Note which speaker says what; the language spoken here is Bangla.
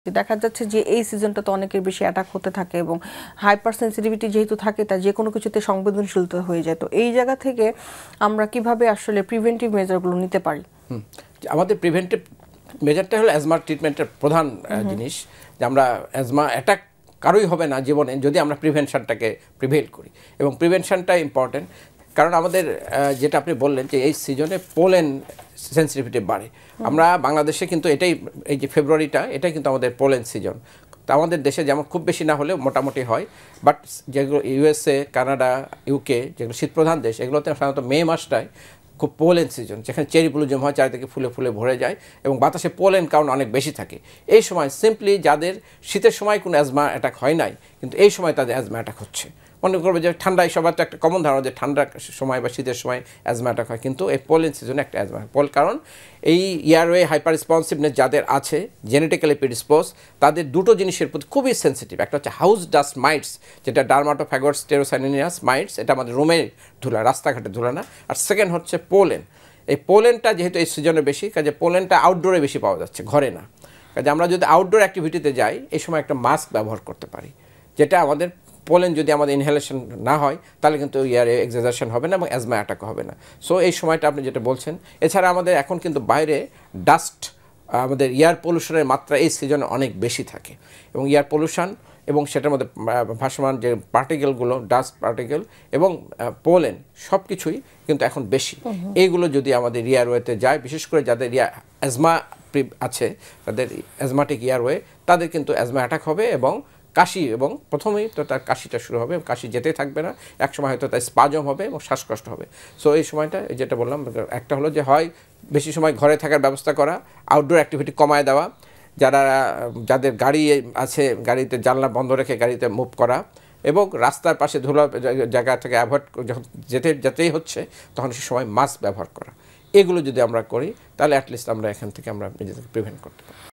Speaker 1: দেখা যাচ্ছে যে এই সিজনটা তো অনেকের বেশি অ্যাটাক হতে থাকে এবং হাইপার সেন্সিটিভিটি যেহেতু থাকে তা যে কোনো কিছুতে সংবেদনশীলতা হয়ে যায়। তো এই জায়গা থেকে আমরা কিভাবে আসলে প্রিভেন্টিভ মেজারগুলো নিতে পারি?
Speaker 2: আমাদের প্রিভেন্টিভ মেজারটা হলো অ্যাজমা ট্রিটমেন্টের প্রধান জিনিস, যে আমরা অ্যাজমা অ্যাটাক কারোই হবে না জীবনে যদি আমরা প্রিভেনশনটাকে প্রিভেল করি, এবং প্রিভেনশনটা ইম্পর্টেন্ট। কারণ আমাদের যেটা আপনি বললেন যে এই সিজনে পোলেন সেন্সিটিভিটি বাড়ে। আমরা বাংলাদেশে কিন্তু এটাই, এই যে ফেব্রুয়ারিটা, এটাই কিন্তু আমাদের পোলেন সিজন। তো আমাদের দেশে যেমন খুব বেশি না হলেও মোটামুটি হয়, বাট যেগুলো ইউএসএ, কানাডা, ইউকে, যেগুলো শীতপ্রধান দেশ, এগুলোতে সাধারণত মে মাসটায় খুব পোলেন সিজন, যেখানে চেরি ব্লুজম হয়, চারিদিকে ফুলে ফুলে ভরে যায় এবং বাতাসে পোলেন কাউন্ট অনেক বেশি থাকে। এই সময় সিম্পলি যাদের শীতের সময় কোনো অ্যাজমা অ্যাটাক হয় নাই, কিন্তু এই সময় তাদের অ্যাজমা অ্যাটাক হচ্ছে, মনে করবে যে ঠান্ডায় সবার তো একটা কমন ধারণা যে ঠান্ডার সময় বা শীতের সময় অ্যাজমা অ্যাটাক হয়, কিন্তু এই পোলেন সিজনে একটা অ্যাজমা কারণ এই ইয়ারওয়ে হাইপার রেসপন্সিভনেস যাদের আছে, জেনেটিক্যালি প্রিডিসপোজ, তাদের দুটো জিনিসের প্রতি খুবই সেন্সিটিভ। একটা হচ্ছে হাউস ডাস্ট মাইটস, যেটা ডার্মাটোফ্যাগস টেরোসাইনিনাস মাইটস, এটা আমাদের রুমের ধুলা, রাস্তাঘাটে ধুলা না। আর সেকেন্ড হচ্ছে পোলেন। এই পোলেনটা যেহেতু এই সিজনে বেশি, কাজে পোলেনটা আউটডোরে বেশি পাওয়া যাচ্ছে, ঘরে না। কাজে আমরা যদি আউটডোর অ্যাক্টিভিটিতে যাই, এই সময় একটা মাস্ক ব্যবহার করতে পারি, যেটা আমাদের পোলেন যদি আমাদের ইনহেলেশন না হয় তাহলে কিন্তু ইয়ারে এক্সাজারেশন হবে না এবং অ্যাজমা অ্যাটাক হবে না। সো এই সময়টা আপনি যেটা বলছেন, এছাড়া আমাদের এখন কিন্তু বাইরে ডাস্ট, আমাদের এয়ার পলিউশনের মাত্রা এই সিজনে অনেক বেশি থাকে, এবং এয়ার পলিউশন এবং সেটার মধ্যে ভাসমান যে পার্টিকেলগুলো, ডাস্ট পার্টিকেল এবং পোলেন, সব কিছুই কিন্তু এখন বেশি। এইগুলো যদি আমাদের এয়ারওয়েতে যায়, বিশেষ করে যাদের অ্যাজমা আছে, তাদের অ্যাজমাটিক এয়ারওয়ে, তাদের কিন্তু অ্যাজমা অ্যাটাক হবে এবং কাশি, এবং প্রথমেই তো তার কাশিটা শুরু হবে, কাশি যেতেই থাকবে না, এক সময় হয়তো তার স্পাজম হবে এবং শ্বাসকষ্ট হবে। সো এই সময়টা যেটা বললাম, একটা হলো যে হয় বেশি সময় ঘরে থাকার ব্যবস্থা করা, আউটডোর অ্যাক্টিভিটি কমায় দেওয়া, যাদের গাড়ি আছে গাড়িতে জানলা বন্ধ রেখে গাড়িতে মুভ করা, এবং রাস্তার পাশে ধুলা জায়গা থেকে অ্যাভয়েড, যখন যেতেই হচ্ছে তখন সে সময় মাস্ক ব্যবহার করা। এগুলো যদি আমরা করি তাহলে অ্যাটলিস্ট আমরা এখান থেকে আমরা নিজেদেরকে প্রিভেন্ট করতে পারি।